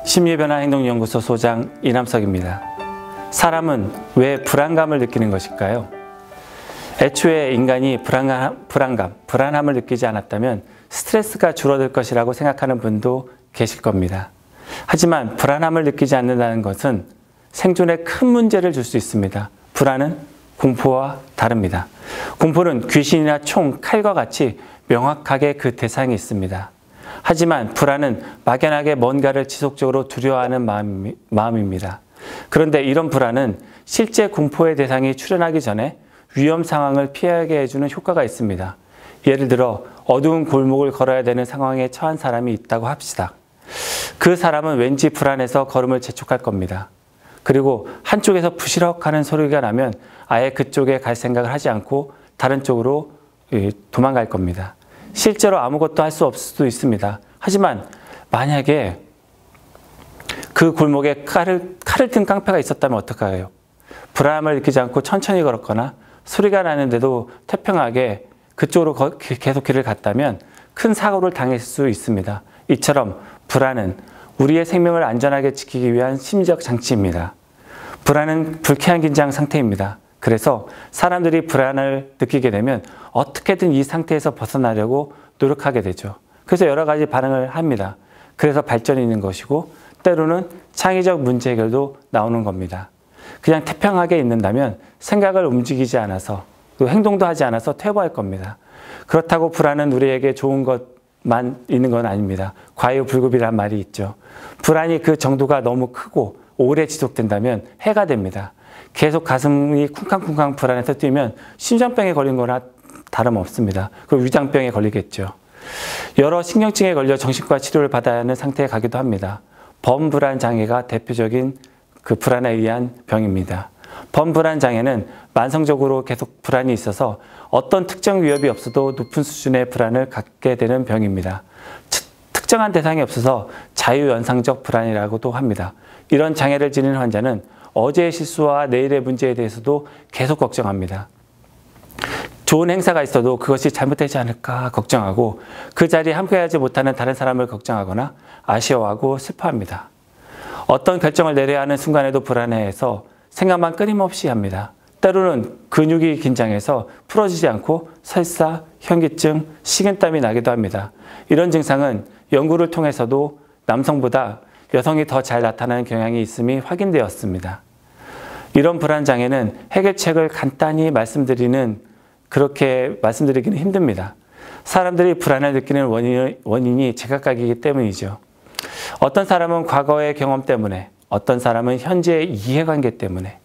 심리변화행동연구소 소장 이남석입니다. 사람은 왜 불안감을 느끼는 것일까요? 애초에 인간이 불안함을 느끼지 않았다면 스트레스가 줄어들 것이라고 생각하는 분도 계실 겁니다. 하지만 불안함을 느끼지 않는다는 것은 생존에 큰 문제를 줄 수 있습니다. 불안은 공포와 다릅니다. 공포는 귀신이나 총, 칼과 같이 명확하게 그 대상이 있습니다. 하지만 불안은 막연하게 뭔가를 지속적으로 두려워하는 마음입니다. 그런데 이런 불안은 실제 공포의 대상이 출현하기 전에 위험 상황을 피하게 해주는 효과가 있습니다. 예를 들어 어두운 골목을 걸어야 되는 상황에 처한 사람이 있다고 합시다. 그 사람은 왠지 불안해서 걸음을 재촉할 겁니다. 그리고 한쪽에서 부시럭하는 소리가 나면 아예 그쪽에 갈 생각을 하지 않고 다른 쪽으로 도망갈 겁니다. 실제로 아무것도 할 수 없을 수도 있습니다. 하지만 만약에 그 골목에 칼을 든 깡패가 있었다면 어떡해요? 불안함을 느끼지 않고 천천히 걸었거나 소리가 나는데도 태평하게 그쪽으로 계속 길을 갔다면 큰 사고를 당할 수 있습니다. 이처럼 불안은 우리의 생명을 안전하게 지키기 위한 심리적 장치입니다. 불안은 불쾌한 긴장 상태입니다. 그래서 사람들이 불안을 느끼게 되면 어떻게든 이 상태에서 벗어나려고 노력하게 되죠. 그래서 여러 가지 반응을 합니다. 그래서 발전이 있는 것이고 때로는 창의적 문제 해결도 나오는 겁니다. 그냥 태평하게 있는다면 생각을 움직이지 않아서 또 행동도 하지 않아서 퇴보할 겁니다. 그렇다고 불안은 우리에게 좋은 것만 있는 건 아닙니다. 과유불급이란 말이 있죠. 불안이 그 정도가 너무 크고 오래 지속된다면 해가 됩니다. 계속 가슴이 쿵쾅쿵쾅 불안해서 뛰면 심장병에 걸린 거나 다름없습니다. 그리고 위장병에 걸리겠죠. 여러 신경증에 걸려 정신과 치료를 받아야 하는 상태에 가기도 합니다. 범불안 장애가 대표적인 그 불안에 의한 병입니다. 범불안 장애는 만성적으로 계속 불안이 있어서 어떤 특정 위협이 없어도 높은 수준의 불안을 갖게 되는 병입니다. 특정한 대상이 없어서 자유연상적 불안이라고도 합니다. 이런 장애를 지닌 환자는 어제의 실수와 내일의 문제에 대해서도 계속 걱정합니다. 좋은 행사가 있어도 그것이 잘못되지 않을까 걱정하고 그 자리에 함께하지 못하는 다른 사람을 걱정하거나 아쉬워하고 슬퍼합니다. 어떤 결정을 내려야 하는 순간에도 불안해해서 생각만 끊임없이 합니다. 때로는 근육이 긴장해서 풀어지지 않고 설사, 현기증, 식은땀이 나기도 합니다. 이런 증상은 연구를 통해서도 남성보다 여성이 더 잘 나타나는 경향이 있음이 확인되었습니다. 이런 불안장애는 해결책을 간단히 그렇게 말씀드리기는 힘듭니다. 사람들이 불안을 느끼는 원인이 제각각이기 때문이죠. 어떤 사람은 과거의 경험 때문에, 어떤 사람은 현재의 이해관계 때문에,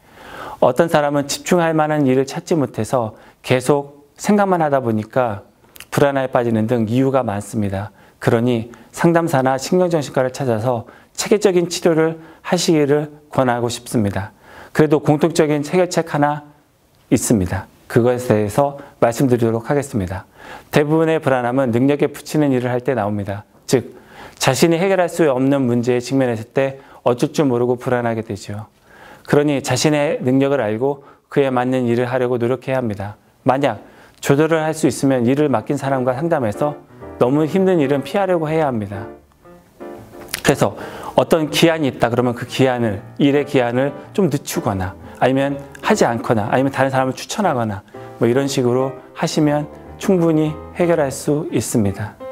어떤 사람은 집중할 만한 일을 찾지 못해서 계속 생각만 하다 보니까 불안에 빠지는 등 이유가 많습니다. 그러니 상담사나 신경정신과를 찾아서 체계적인 치료를 하시기를 권하고 싶습니다. 그래도 공통적인 해결책 하나 있습니다. 그것에 대해서 말씀드리도록 하겠습니다. 대부분의 불안함은 능력에 부치는 일을 할 때 나옵니다. 즉, 자신이 해결할 수 없는 문제에 직면했을 때 어쩔 줄 모르고 불안하게 되죠. 그러니 자신의 능력을 알고 그에 맞는 일을 하려고 노력해야 합니다. 만약 조절을 할 수 있으면 일을 맡긴 사람과 상담해서 너무 힘든 일은 피하려고 해야 합니다. 그래서 어떤 기한이 있다 그러면 그 일의 기한을 좀 늦추거나 아니면 하지 않거나 아니면 다른 사람을 추천하거나 뭐 이런 식으로 하시면 충분히 해결할 수 있습니다.